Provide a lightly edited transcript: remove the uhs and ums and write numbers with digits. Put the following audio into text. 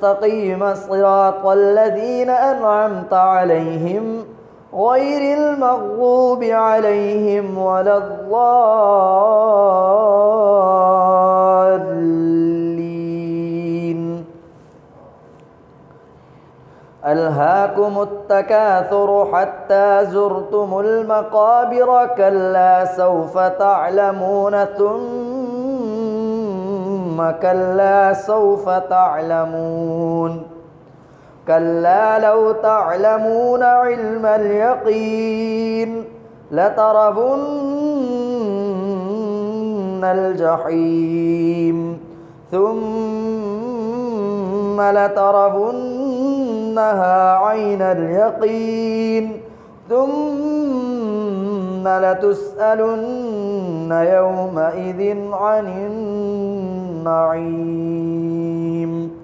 المستقيم صراط الذين أنعمت عليهم غير المغضوب عليهم ولا الضالين. ألهاكم التكاثر حتى زرتم المقابر كلا سوف تعلمون ثم كلا سوف تعلمون كلا لو تعلمون علم اليقين لترون الجحيم ثم لترونها عين اليقين ثم لتسألن يومئذ عن النعيم.